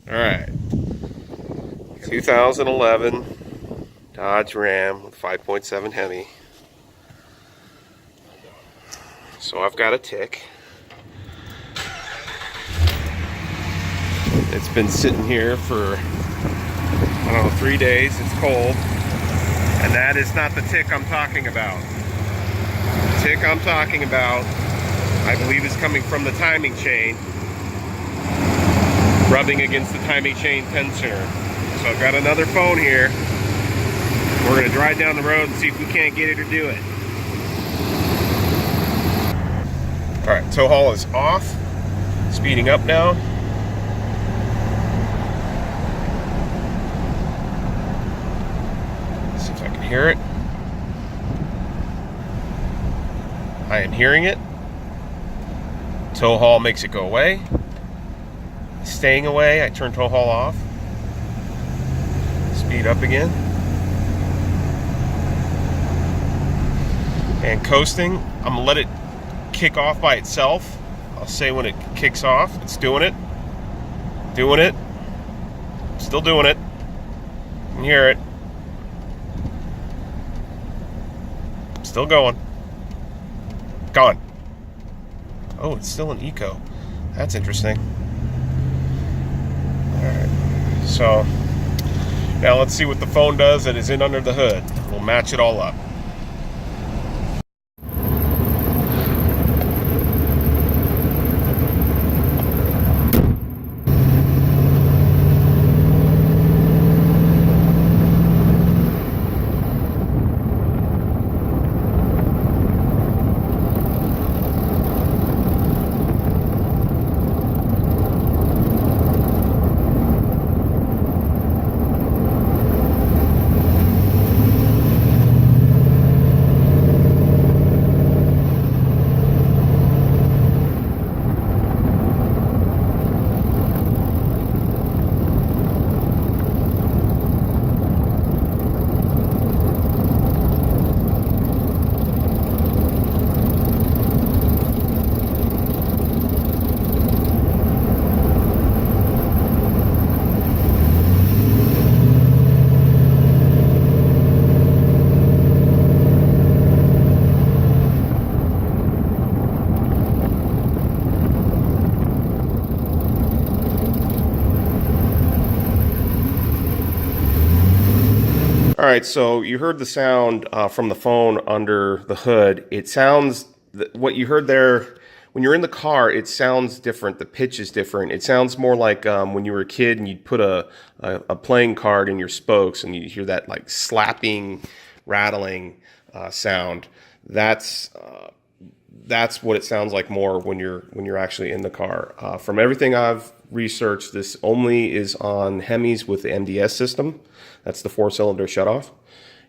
All right, 2011 Dodge Ram with 5.7 Hemi. So I've got a tick. It's been sitting here for, I don't know, 3 days. It's cold. And that is not the tick I'm talking about. The tick I'm talking about, I believe, is coming from the timing chain, rubbing against the timing chain tensioner. So I've got another phone here. We're going to drive down the road and see if we can't get it or do it. All right, tow haul is off. Speeding up now. Let's see if I can hear it. I am hearing it. Tow haul makes it go away. Staying away, I turn tow haul off. Speed up again. And coasting, I'm gonna let it kick off by itself. I'll say when it kicks off. It's doing it. Doing it. Still doing it. You can hear it. Still going. Gone. Oh, it's still an eco. That's interesting. Alright. So now let's see what the phone does that is in under the hood. We'll match it all up. All right, so you heard the sound from the phone under the hood. It sounds, what you heard there, when you're in the car, it sounds different. The pitch is different. It sounds more like when you were a kid and you'd put a playing card in your spokes and you hear that like slapping, rattling sound. That's what it sounds like more when you're actually in the car. From everything I've researched, this only is on Hemis with the MDS system. That's the 4-cylinder shutoff.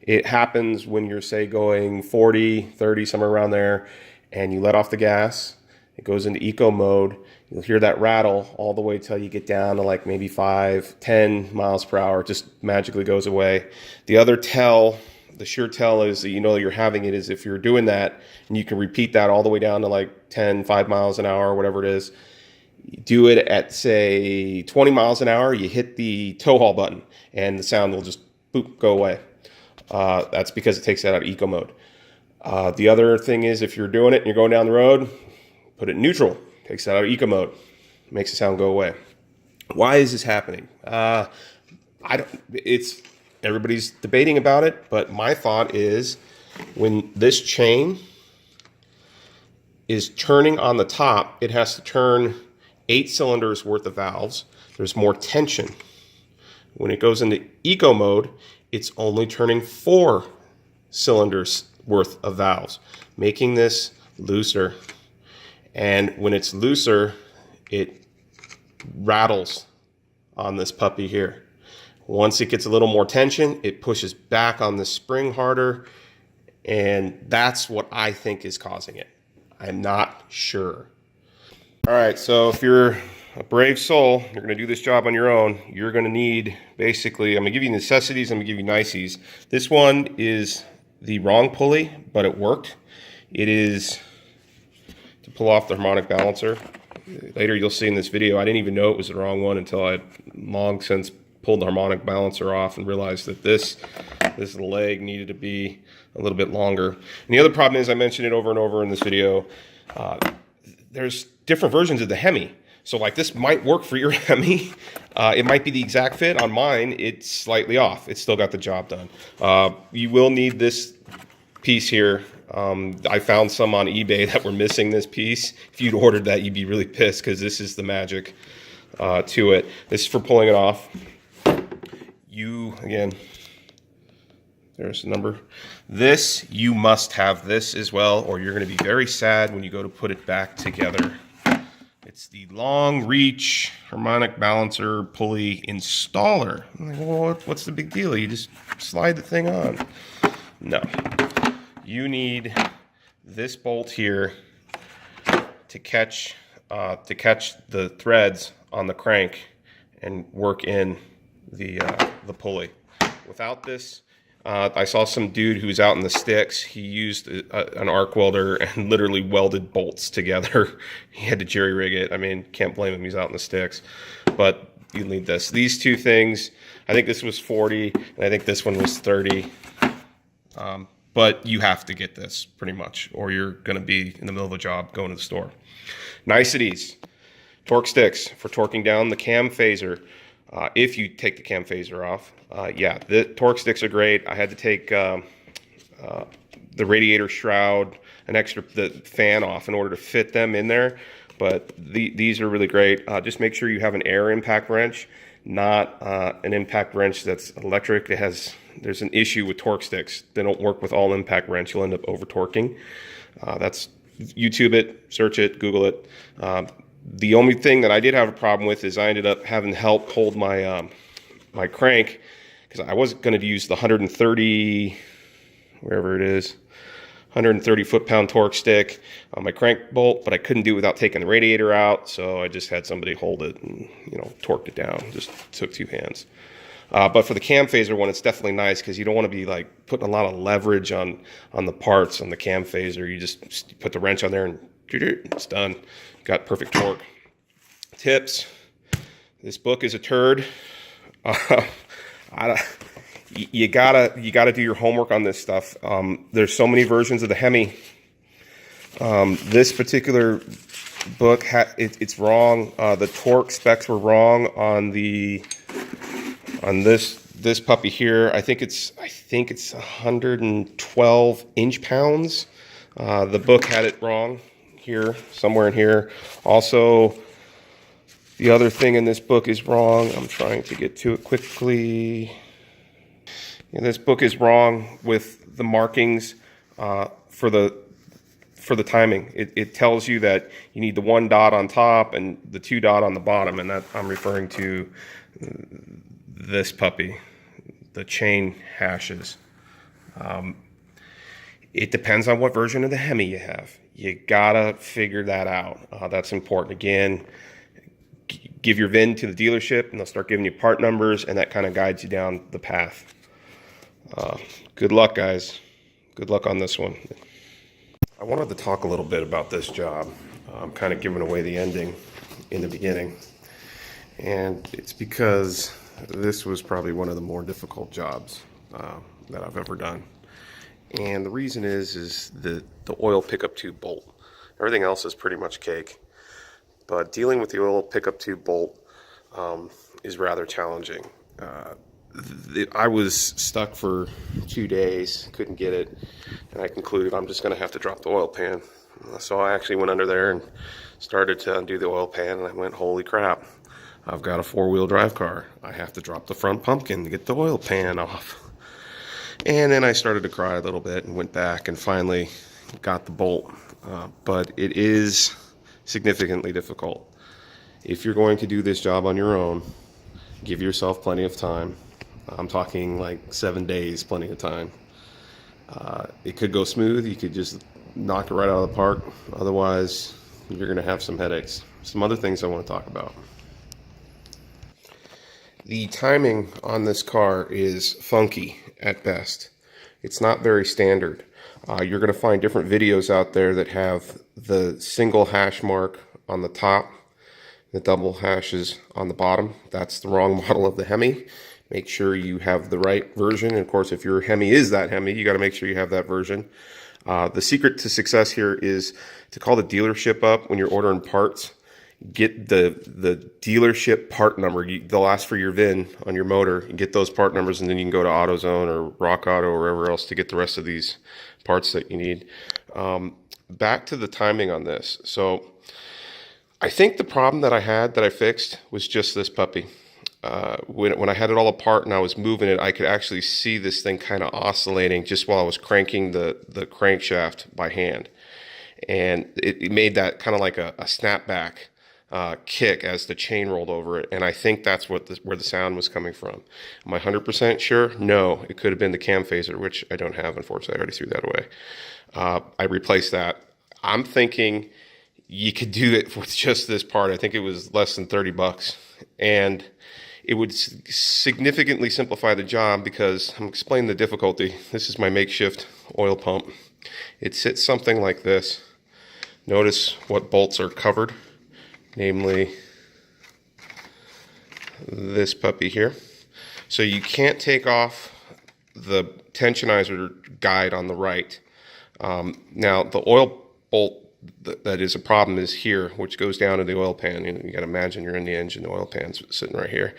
It happens when you're, say, going 40, 30, somewhere around there, and you let off the gas. It goes into eco mode. You'll hear that rattle all the way till you get down to like maybe 5, 10 miles per hour. It just magically goes away. The other tell, the sure tell is that you know you're having it is if you're doing that, and you can repeat that all the way down to like 10, 5 miles an hour, whatever it is. You do it at, say, 20 miles an hour, you hit the tow haul button, and the sound will just, boop, go away. That's because it takes that out of eco mode. The other thing is if you're doing it and you're going down the road, put it in neutral. Takes that out of eco mode. Makes the sound go away. Why is this happening? Everybody's debating about it, but my thought is when this chain is turning on the top, it has to turn 8 cylinders worth of valves. There's more tension. When it goes into eco mode, it's only turning 4 cylinders worth of valves, making this looser. And when it's looser, it rattles on this puppy here. Once it gets a little more tension, it pushes back on the spring harder, and that's what I think is causing it. I'm not sure. All right, so if you're a brave soul, you're going to do this job on your own, you're going to need, basically, I'm going to give you necessities, I'm going to give you niceties. This one is the wrong pulley, but it worked. It is to pull off the harmonic balancer. later you'll see in this video, I didn't even know it was the wrong one until I had long since pulled the harmonic balancer off and realized that this leg needed to be a little bit longer. And the other problem is, I mentioned it over and over in this video, there's different versions of the Hemi. So like this might work for your Hemi. It might be the exact fit. On mine, it's slightly off. It's still got the job done. You will need this piece here. I found some on eBay that were missing this piece. If you'd ordered that, you'd be really pissed because this is the magic to it. This is for pulling it off. Again, there's the number. This, you must have this as well, or you're going to be very sad when you go to put it back together. It's the long reach harmonic balancer pulley installer. I'm like, well, what's the big deal? You just slide the thing on. No. You need this bolt here to catch the threads on the crank and work in the pulley. Without this, I saw some dude who was out in the sticks. He used an arc welder and literally welded bolts together. He had to jerry rig it. I mean, can't blame him. He's out in the sticks. But you need this. These two things, I think this was 40, and I think this one was 30. But you have to get this pretty much, or you're going to be in the middle of a job going to the store. Niceties. Torque sticks for torquing down the cam phaser. If you take the cam phaser off, yeah, the torque sticks are great. I had to take the radiator shroud, the fan off in order to fit them in there. But these are really great. Just make sure you have an air impact wrench, not an impact wrench that's electric. There's an issue with torque sticks. They don't work with all impact wrench. You'll end up over torquing. YouTube it, search it, Google it. The only thing that I did have a problem with is I ended up having help hold my my crank, because I wasn't going to use the 130, wherever it is, 130 foot-pound torque stick on my crank bolt, but I couldn't do it without taking the radiator out, so I just had somebody hold it and, torqued it down. Just took two hands. But for the cam phaser one, it's definitely nice because you don't want to be like putting a lot of leverage on the parts on the cam phaser. You just put the wrench on there and it's done. Got perfect torque. Tips. This book is a turd. You gotta do your homework on this stuff. There's so many versions of the Hemi. This particular book it's wrong. The torque specs were wrong on this puppy here. I think it's 112 inch-pounds. The book had it wrong here, somewhere in here. Also, the other thing in this book is wrong. I'm trying to get to it quickly. And this book is wrong with the markings for the timing. It tells you that you need the 1 dot on top and the 2 dot on the bottom, and that I'm referring to this puppy, the chain hashes. It depends on what version of the Hemi you have. You gotta figure that out. That's important. Again, give your VIN to the dealership and they'll start giving you part numbers, and that kind of guides you down the path. Good luck, guys. Good luck on this one. I wanted to talk a little bit about this job. I'm kind of giving away the ending in the beginning. And it's because this was probably one of the more difficult jobs that I've ever done. And the reason is the oil pickup tube bolt. Everything else is pretty much cake. But dealing with the oil pickup tube bolt is rather challenging. I was stuck for 2 days, couldn't get it, and I concluded I'm just going to have to drop the oil pan. So I actually went under there and started to undo the oil pan, and I went, holy crap, I've got a 4-wheel drive car. I have to drop the front pumpkin to get the oil pan off. And then I started to cry a little bit and went back and finally got the bolt. But it is significantly difficult. If you're going to do this job on your own, give yourself plenty of time. I'm talking like 7 days, plenty of time. It could go smooth. You could just knock it right out of the park. Otherwise, you're going to have some headaches. Some other things I want to talk about. The timing on this car is funky at best. It's not very standard. You're going to find different videos out there that have the single hash mark on the top, the double hashes on the bottom. That's the wrong model of the Hemi. Make sure you have the right version. And of course, if your Hemi is that Hemi, you got to make sure you have that version. The secret to success here is to call the dealership up when you're ordering parts. Get the dealership part number. They'll ask for your VIN on your motor. You get those part numbers, and then you can go to AutoZone or Rock Auto or wherever else to get the rest of these parts that you need. Back to the timing on this. So I think the problem that I had that I fixed was just this puppy. When I had it all apart and I was moving it, I could actually see this thing kind of oscillating just while I was cranking the crankshaft by hand. And it made that kind of like a snapback kick as the chain rolled over it, and I think that's where the sound was coming from. Am I 100% sure? No, it could have been the cam phaser, which I don't have, unfortunately. I already threw that away. I replaced that. I'm thinking you could do it with just this part. I think it was less than 30 bucks, and it would significantly simplify the job because I'm explaining the difficulty. This is my makeshift oil pump. It sits something like this. Notice what bolts are covered, namely this puppy here. So you can't take off the tensionizer guide on the right. Now the oil bolt that is a problem is here, which goes down to the oil pan. You got to imagine you're in the engine, the oil pan's sitting right here.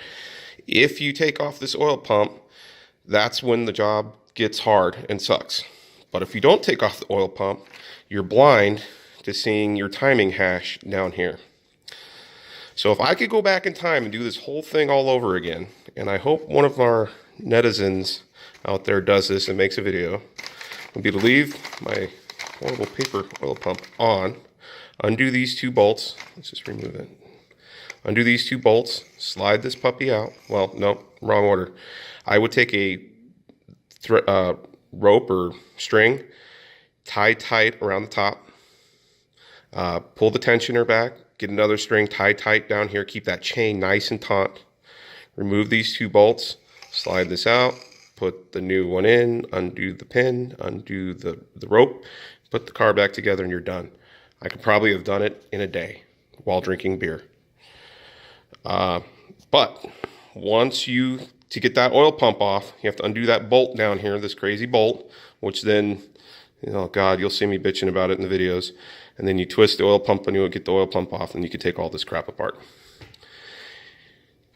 If you take off this oil pump, that's when the job gets hard and sucks. But if you don't take off the oil pump, you're blind to seeing your timing hash down here. So if I could go back in time and do this whole thing all over again, and I hope one of our netizens out there does this and makes a video, would be to leave my horrible paper oil pump on, undo these two bolts, let's just remove it, undo these two bolts, slide this puppy out. Well, no, wrong order. I would take a rope or string, tie tight around the top, pull the tensioner back, get another string, tie tight down here, keep that chain nice and taut, remove these two bolts, slide this out, put the new one in, undo the pin, undo the rope, put the car back together, and you're done. I could probably have done it in a day while drinking beer. But once to get that oil pump off, you have to undo that bolt down here, this crazy bolt, which then, oh God, you'll see me bitching about it in the videos. And then you twist the oil pump and you'll get the oil pump off, and you can take all this crap apart.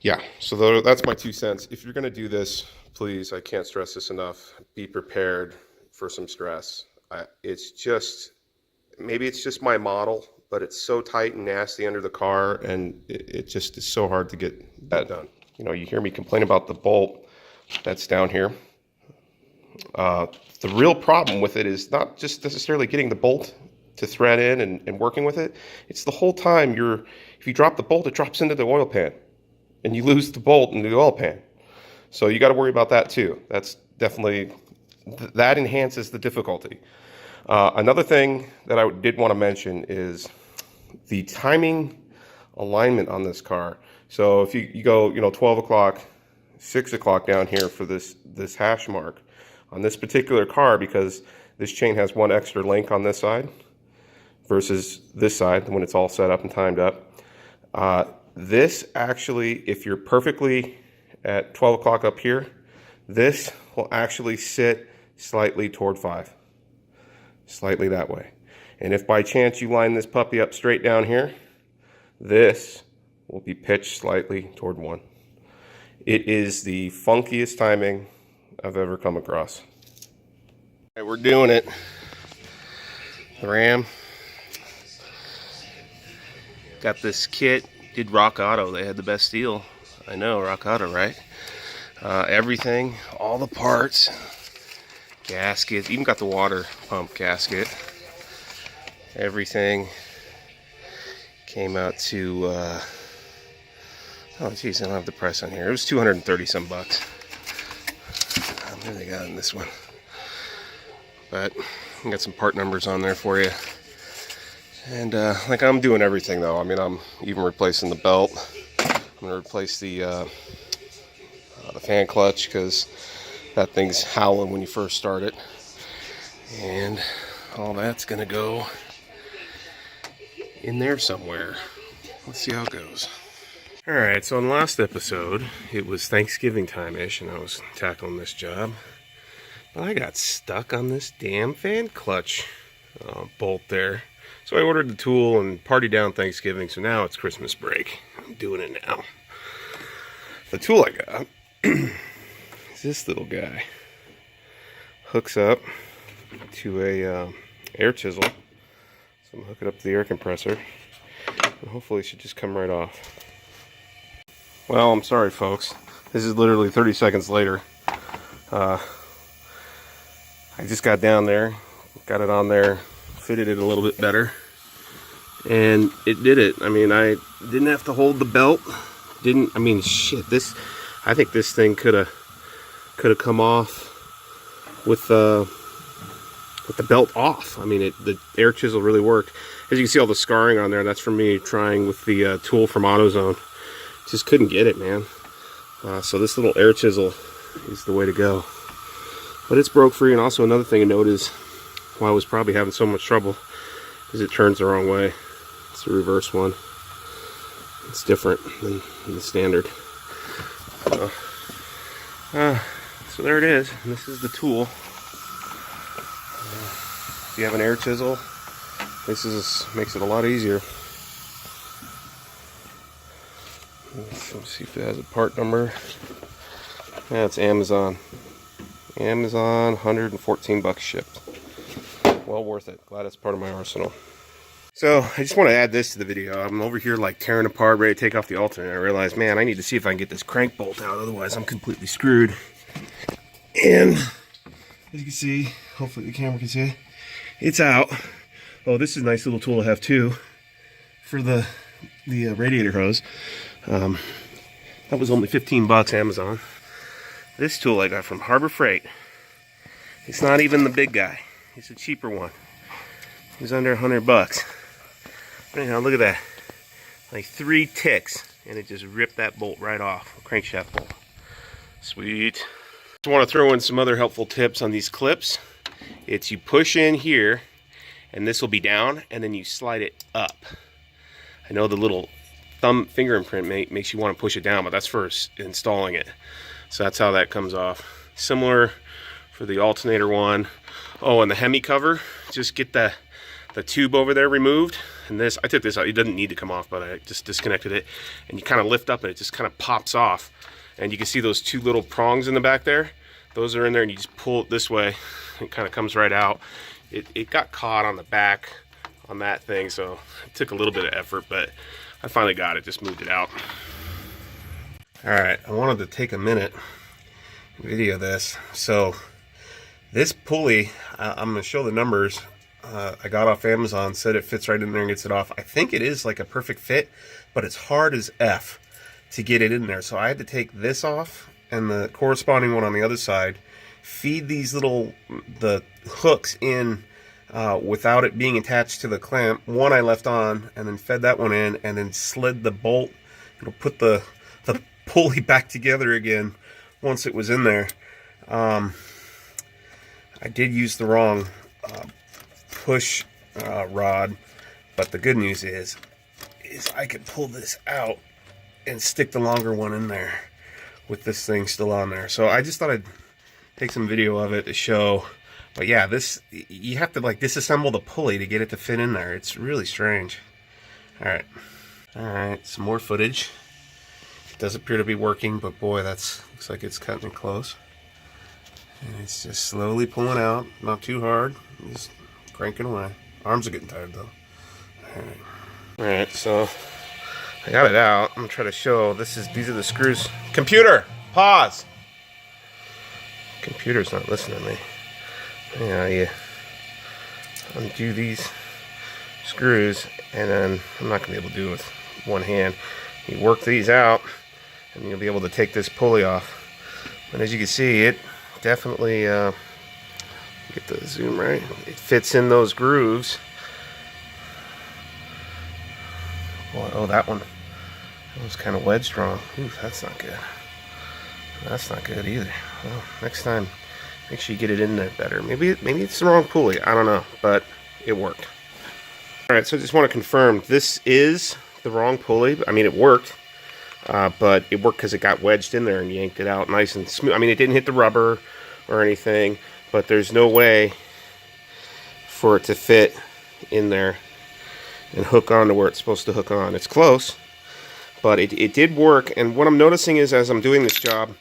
Yeah, so that's my 2 cents. If you're gonna do this, please, I can't stress this enough, be prepared for some stress. Maybe it's just my model, but it's so tight and nasty under the car, and it just is so hard to get that done. You know, you hear me complain about the bolt that's down here. The real problem with it is not just necessarily getting the bolt to thread in and working with it. It's the whole time if you drop the bolt, it drops into the oil pan, and you lose the bolt into the oil pan. So you got to worry about that too. That's definitely, that enhances the difficulty. Another thing that I did want to mention is the timing alignment on this car. So if you go, 12 o'clock, 6 o'clock down here for this hash mark on this particular car, because this chain has one extra link on this side versus this side when it's all set up and timed up. This actually, if you're perfectly at 12 o'clock up here, this will actually sit slightly toward 5. Slightly that way. And if by chance you line this puppy up straight down here, this will be pitched slightly toward 1. It is the funkiest timing I've ever come across. All right, we're doing it. The Ram. Got this kit. Did Rock Auto. They had the best deal. I know, Rock Auto, right? Everything, all the parts, gaskets, even got the water pump gasket. Everything came out to, oh geez, I don't have the price on here. It was 230 some bucks. How many they got in this one? But I got some part numbers on there for you. And like, I'm doing everything though. I mean, I'm even replacing the belt. I'm gonna replace the fan clutch, because that thing's howling when you first start it. And all that's gonna go in there somewhere. Let's see how it goes. Alright, so in the last episode, it was Thanksgiving time-ish, and I was tackling this job. But I got stuck on this damn fan clutch bolt there. So I ordered the tool and partied down Thanksgiving, so now it's Christmas break. I'm doing it now. The tool I got is this little guy. Hooks up to a air chisel. So I'm gonna hook it up to the air compressor, and hopefully it should just come right off. Well, I'm sorry folks, this is literally 30 seconds later. I just got down there, got it on there, fitted it a little bit better, and it did it. I mean, I didn't have to hold the belt. I mean, shit, I think this thing could have come off with the belt off. I mean, the air chisel really worked. As you can see, all the scarring on there, that's from me trying with the tool from AutoZone. Just couldn't get it, man. So this little air chisel is the way to go. But it's broke free, and also another thing to note is why I was probably having so much trouble is it turns the wrong way. It's the reverse one. It's different than the standard. So there it is. And this is the tool. If you have an air chisel, this makes it a lot easier. Let's see if it has a part number. Yeah, it's Amazon. Amazon, 114 bucks shipped. Well worth it. Glad it's part of my arsenal. So I just want to add this to the video. I'm over here like tearing apart, ready to take off the alternator. I realized, man, I need to see if I can get this crank bolt out. Otherwise, I'm completely screwed. And as you can see, hopefully the camera can see it, it's out. Oh, this is a nice little tool to have too for the radiator hose. That was only 15 bucks Amazon. This tool I got from Harbor Freight. It's not even the big guy. It's a cheaper one. It's under 100 bucks. Anyhow, look at that. Like 3 ticks, and it just ripped that bolt right off. Crankshaft bolt. Sweet. Just want to throw in some other helpful tips on these clips. It's you push in here, and this will be down, and then you slide it up. I know the little finger imprint makes you want to push it down, but that's for installing it. So that's how that comes off. Similar for the alternator one. Oh, and the Hemi cover, just get the tube over there removed. And this, I took this out, it doesn't need to come off, but I just disconnected it. And you kind of lift up and it just kind of pops off. And you can see those 2 little prongs in the back there. Those are in there, and you just pull it this way. It kind of comes right out. It got caught on the back on that thing, so it took a little bit of effort, but I finally got it, just moved it out. Alright, I wanted to take a minute and video this. So this pulley, I'm going to show the numbers. I got off Amazon, said it fits right in there and gets it off. I think it is like a perfect fit, but it's hard as F to get it in there. So I had to take this off and the corresponding one on the other side, feed these the hooks in without it being attached to the clamp. One I left on, and then fed that one in, and then slid the bolt. It'll put the pulley back together again once it was in there. I did use the wrong push rod, but the good news is I could pull this out and stick the longer one in there with this thing still on there. So I just thought I'd take some video of it to show. But yeah, this, you have to like disassemble the pulley to get it to fit in there. It's really strange. Alright, some more footage. It does appear to be working, but boy, looks like it's cutting it close. And it's just slowly pulling out, not too hard, just cranking away. Arms are getting tired though. Alright, so I got it out. I'm gonna try to show. These are the screws. Computer, pause. Computer's not listening to me. Yeah, you undo these screws, and then I'm not gonna be able to do it with one hand. You work these out, and you'll be able to take this pulley off. And as you can see, it definitely get the zoom right. It fits in those grooves. Boy, oh, that one was kind of wedge strong. Ooh, that's not good. That's not good either. Well, next time, make sure you get it in there better. Maybe it's the wrong pulley. I don't know, but it worked. All right, so I just want to confirm this is the wrong pulley. I mean, it worked, but it worked because it got wedged in there and yanked it out nice and smooth. I mean, it didn't hit the rubber or anything, but there's no way for it to fit in there and hook on to where it's supposed to hook on. It's close, but it did work. And what I'm noticing is, as I'm doing this job,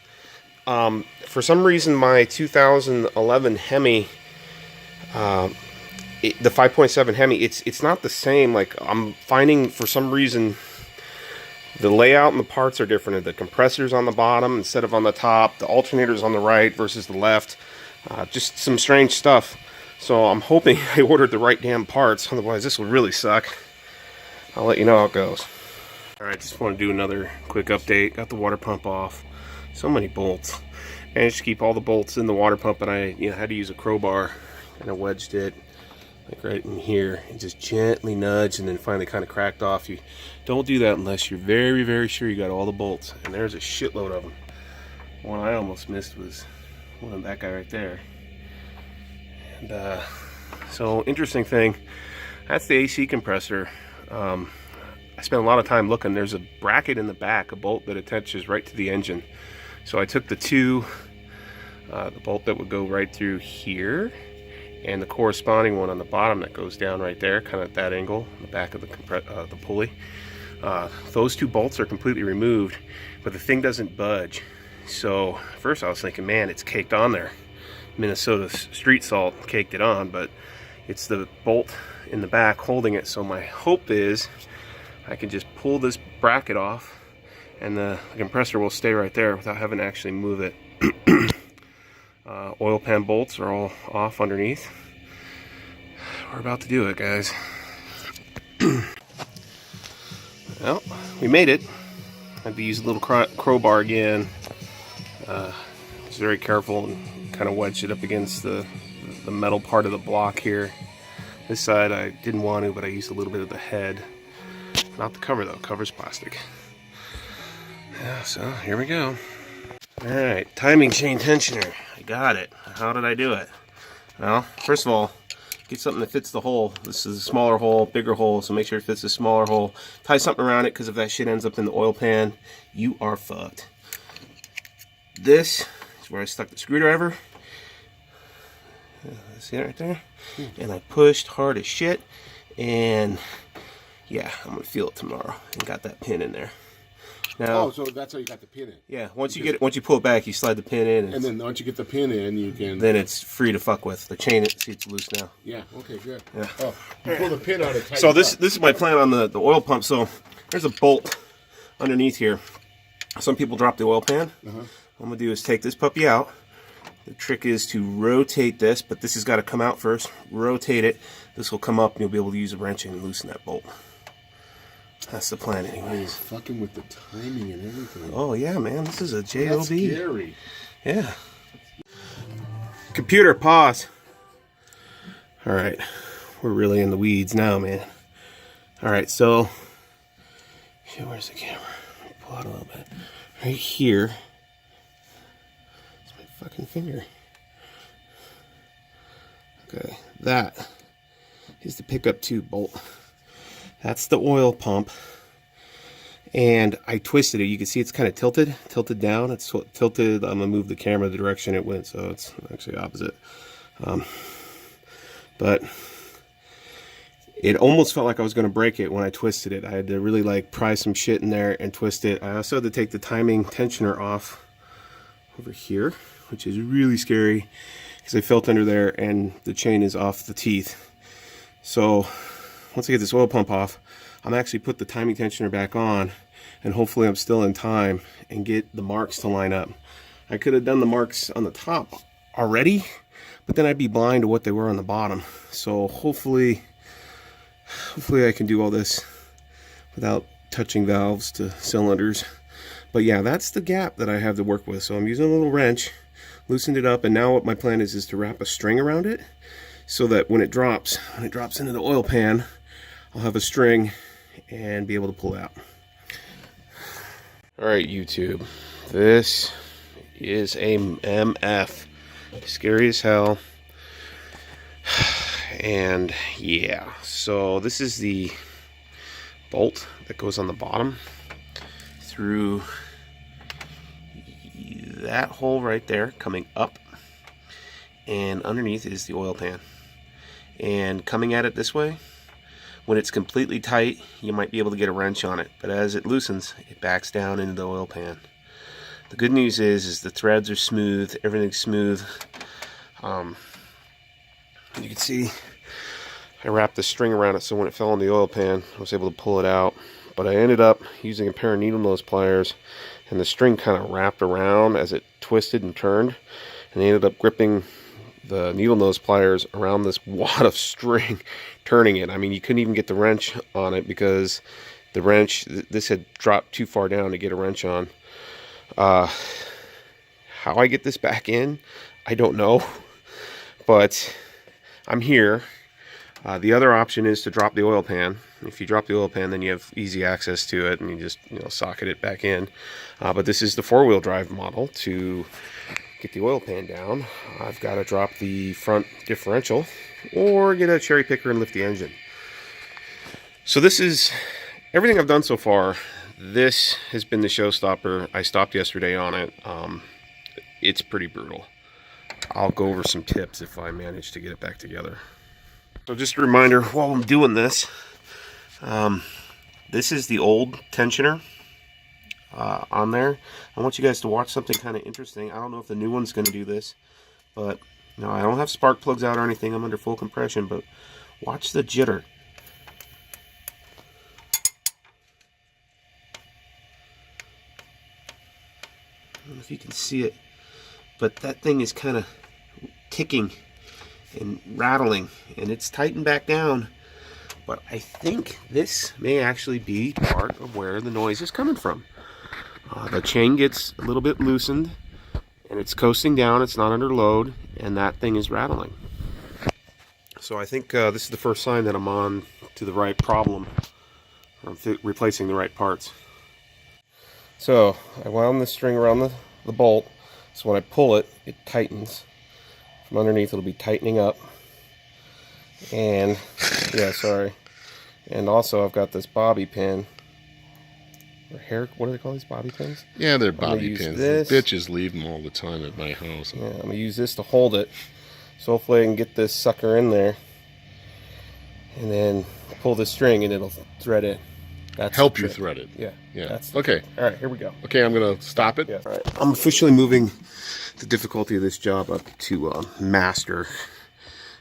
for some reason my 2011 Hemi, the 5.7 Hemi, it's not the same. Like, I'm finding for some reason the layout and the parts are different. The compressor's on the bottom instead of on the top. The alternator's on the right versus the left. Just some strange stuff. So I'm hoping I ordered the right damn parts. Otherwise, this will really suck. I'll let you know how it goes. All right, just want to do another quick update. Got the water pump off. So many bolts. Managed to keep all the bolts in the water pump, and I had to use a crowbar. And I wedged it like right in here and just gently nudged, and then finally kind of cracked off. You don't do that unless you're very, very sure you got all the bolts. And there's a shitload of them. One I almost missed was one of that guy right there. And so interesting thing, that's the AC compressor. I spent a lot of time looking. There's a bracket in the back, a bolt that attaches right to the engine. So I took the bolt that would go right through here, and the corresponding one on the bottom that goes down right there, kind of at that angle, the back of the pulley. Those two bolts are completely removed, but the thing doesn't budge. So first I was thinking, man, it's caked on there. Minnesota street salt caked it on, but it's the bolt in the back holding it. So my hope is I can just pull this bracket off and the compressor will stay right there without having to actually move it. Oil pan bolts are all off underneath. We're about to do it, guys. Well, we made it. I had to use a little crowbar again. Was very careful and kind of wedged it up against the metal part of the block here. This side I didn't want to, but I used a little bit of the head. Not the cover though, cover's plastic. Yeah, so here we go. Alright, timing chain tensioner. I got it. How did I do it? Well, first of all, get something that fits the hole. This is a smaller hole, bigger hole, so make sure it fits a smaller hole. Tie something around it, because if that shit ends up in the oil pan, you are fucked. This is where I stuck the screwdriver. See it right there? And I pushed hard as shit, and yeah, I'm gonna feel it tomorrow. And got that pin in there. Now, oh, so that's how you got the pin in. Yeah, once you pull it back, you slide the pin in, and then once you get the pin in, you can. Then it's free to fuck with. The chain, see, it's loose now. Yeah. Okay. Good. Yeah. Oh, you pull the pin out. So this is my plan on the oil pump. So there's a bolt underneath here. Some people drop the oil pan. What I'm gonna do is take this puppy out. The trick is to rotate this, but this has got to come out first. Rotate it. This will come up, and you'll be able to use a wrench and loosen that bolt. That's the plan, anyways. Fucking with the timing and everything. Oh yeah, man, this is a job. That's scary. Yeah. Computer, pause. All right, we're really in the weeds now, man. All right, so where's the camera? Pull out a little bit. Right here. It's my fucking finger. Okay, that is the pickup tube bolt. That's the oil pump, and I twisted it. You can see it's kind of tilted down. It's tilted. I'm gonna move the camera the direction it went, so it's actually opposite. But it almost felt like I was gonna break it when I twisted it. I had to really like pry some shit in there and twist it. I also had to take the timing tensioner off over here, which is really scary because I felt under there and the chain is off the teeth. So once I get this oil pump off, I'm actually put the timing tensioner back on, and hopefully I'm still in time and get the marks to line up. I could have done the marks on the top already, but then I'd be blind to what they were on the bottom. So hopefully I can do all this without touching valves to cylinders. But yeah, that's the gap that I have to work with. So I'm using a little wrench, loosened it up, and now what my plan is to wrap a string around it so that when it drops into the oil pan, I'll have a string and be able to pull it out. All right, YouTube, this is a MF. Scary as hell. And yeah, so this is the bolt that goes on the bottom through that hole right there coming up, and underneath is the oil pan. And coming at it this way, when it's completely tight, you might be able to get a wrench on it, but as it loosens, it backs down into the oil pan. The good news is the threads are smooth, everything's smooth. You can see I wrapped the string around it so when it fell in the oil pan, I was able to pull it out. But I ended up using a pair of needle nose pliers, and the string kind of wrapped around as it twisted and turned, and I ended up gripping the needle nose pliers around this wad of string, turning it. I mean, you couldn't even get the wrench on it because the wrench, this had dropped too far down to get a wrench on. How I get this back in, I don't know, but I'm here. The other option is to drop the oil pan. If you drop the oil pan, then you have easy access to it, and you just socket it back in. But this is the four-wheel drive model. To get the oil pan down, I've got to drop the front differential or get a cherry picker and lift the engine. So this is everything I've done so far. This has been the showstopper. I stopped yesterday on it. It's pretty brutal. I'll go over some tips if I manage to get it back together. So just a reminder, while I'm doing this, this is the old tensioner on there. I want you guys to watch something kind of interesting. I don't know if the new one's going to do this, but I don't have spark plugs out or anything. I'm under full compression, but watch the jitter. I don't know if you can see it, but that thing is kind of ticking and rattling, and it's tightened back down. But I think this may actually be part of where the noise is coming from. The chain gets a little bit loosened, and it's coasting down, it's not under load, and that thing is rattling. So I think this is the first sign that I'm on to the right problem, or I'm replacing the right parts. So I wound the string around the bolt, so when I pull it, it tightens. From underneath, it'll be tightening up. And yeah, sorry. And also, I've got this bobby pin. Or hair, what do they call these bobby pins? Yeah, they're bobby pins. The bitches leave them all the time at my house. Yeah, I'm gonna use this to hold it. So hopefully I can get this sucker in there, and then pull the string, and it'll thread in. That's help you thread it. Yeah. Yeah. That's okay. All right, here we go. Okay, I'm gonna stop it. Yeah. All right. I'm officially moving the difficulty of this job up to master.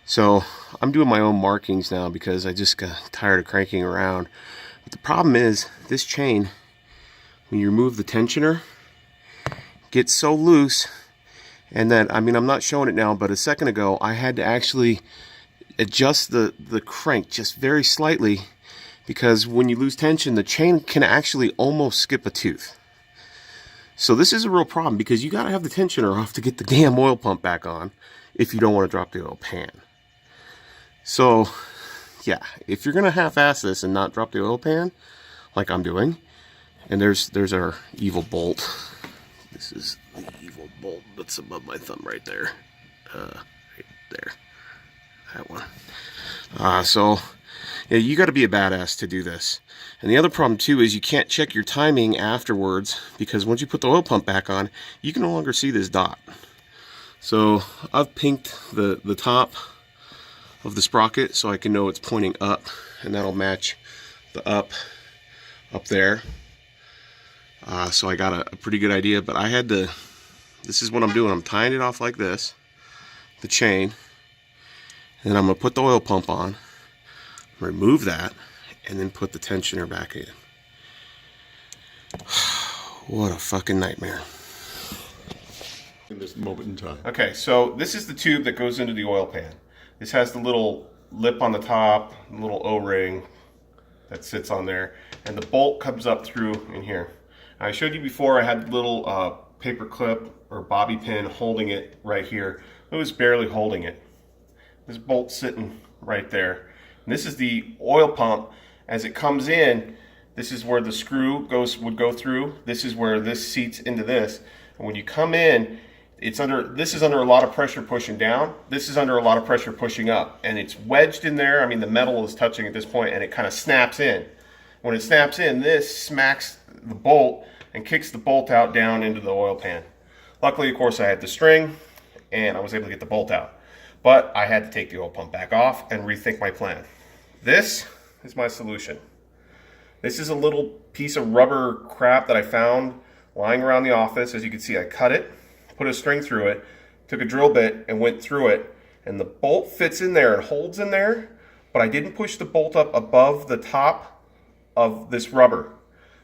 So I'm doing my own markings now because I just got tired of cranking around. But the problem is this chain, when you remove the tensioner, gets so loose, and then I'm not showing it now, but a second ago I had to actually adjust the crank just very slightly, because when you lose tension, the chain can actually almost skip a tooth. So this is a real problem, because you got to have the tensioner off to get the damn oil pump back on if you don't want to drop the oil pan. So yeah, if you're going to half-ass this and not drop the oil pan like I'm doing, and there's our evil bolt. This is the evil bolt that's above my thumb right there. Right there. That one. So yeah, you got to be a badass to do this. And the other problem too is you can't check your timing afterwards, because once you put the oil pump back on, you can no longer see this dot. So I've pinked the top of the sprocket so I can know it's pointing up, and that'll match the up there. So I got a pretty good idea, but I had to, this is what I'm doing. I'm tying it off like this, the chain, and I'm going to put the oil pump on, remove that, and then put the tensioner back in. What a fucking nightmare. In this moment in time. Okay, so this is the tube that goes into the oil pan. This has the little lip on the top, the little O-ring that sits on there, and the bolt comes up through in here. I showed you before I had the little paper clip or bobby pin holding it right here. It was barely holding it. This bolt's sitting right there. And this is the oil pump. As it comes in, this is where the screw would go through. This is where this seats into this. And when you come in, this is under a lot of pressure pushing down. This is under a lot of pressure pushing up, and it's wedged in there. I mean, the metal is touching at this point, and it kind of snaps in. When it snaps in, this smacks the bolt and kicks the bolt out down into the oil pan. Luckily, of course, I had the string, and I was able to get the bolt out. But I had to take the oil pump back off and rethink my plan. This is my solution. This is a little piece of rubber crap that I found lying around the office. As you can see, I cut it, put a string through it, took a drill bit and went through it, and the bolt fits in there and holds in there, but I didn't push the bolt up above the top of this rubber.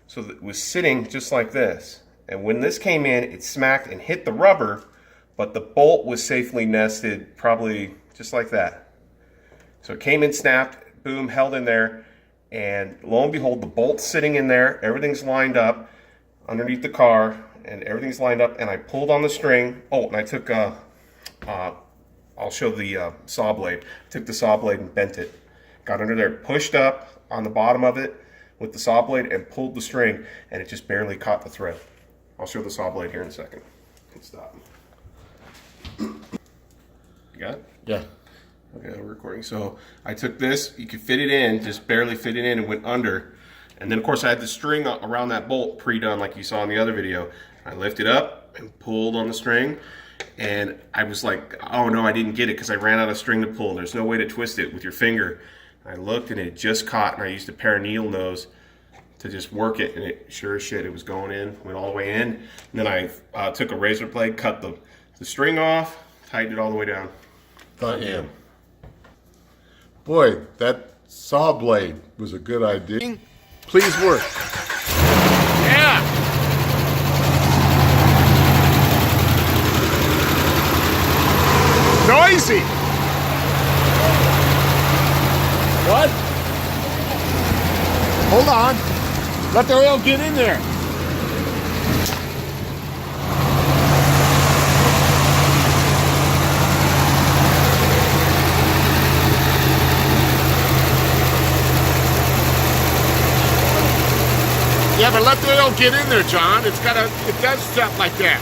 So it was sitting just like this. And when this came in, it smacked and hit the rubber, but the bolt was safely nested probably just like that. So it came in, snapped, boom, held in there, and lo and behold, the bolt's sitting in there, everything's lined up underneath the car, and everything's lined up, and I pulled on the string. Oh, and I took, I'll show the saw blade. I took the saw blade and bent it. Got under there, pushed up on the bottom of it with the saw blade and pulled the string, and it just barely caught the thread. I'll show the saw blade here in a second. Stop. You got it? Yeah. Okay, we're recording. So I took this, you could fit it in, just barely fit it in, and went under. And then of course I had the string around that bolt pre-done like you saw in the other video. I lifted up and pulled on the string, and I was like, oh no, I didn't get it because I ran out of string to pull. There's no way to twist it with your finger. I looked and it just caught, and I used a pair of needle nose to just work it, and it sure as shit, it was going in, went all the way in. And then I took a razor blade, cut the string off, tightened it all the way down. Damn. Boy, that saw blade was a good idea. Please work. Yeah! Noisy. What? Hold on. Let the oil get in there. Yeah, but let the oil get in there, John. It does stuff like that.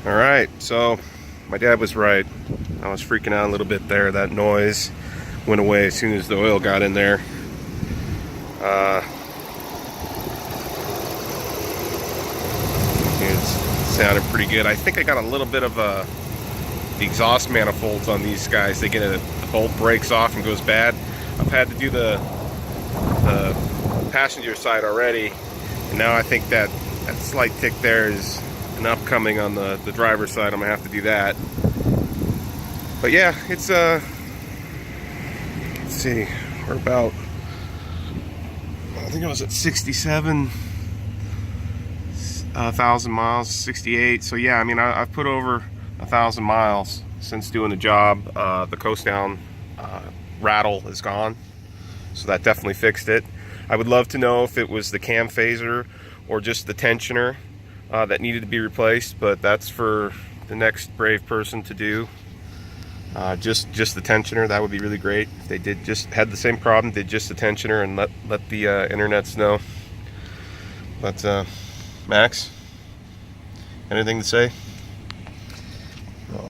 All right, so my dad was right. I was freaking out a little bit there. That noise went away as soon as the oil got in there. It's sounded pretty good. I think I got a little bit of the exhaust manifolds on these guys. They get the bolt breaks off and goes bad. I've had to do the passenger side already, and now I think that slight tick there is an upcoming on the driver's side. I'm gonna have to do that. But yeah, it's let's see, we're about, I think I was at 67,000 miles, 68. So yeah, I mean, I've put over 1,000 miles since doing the job. The coast down rattle is gone, so that definitely fixed it. I would love to know if it was the cam phaser or just the tensioner that needed to be replaced, but that's for the next brave person to do. Just the tensioner, that would be really great. If they had the same problem, did just the tensioner, and let the internets know. But Max, anything to say?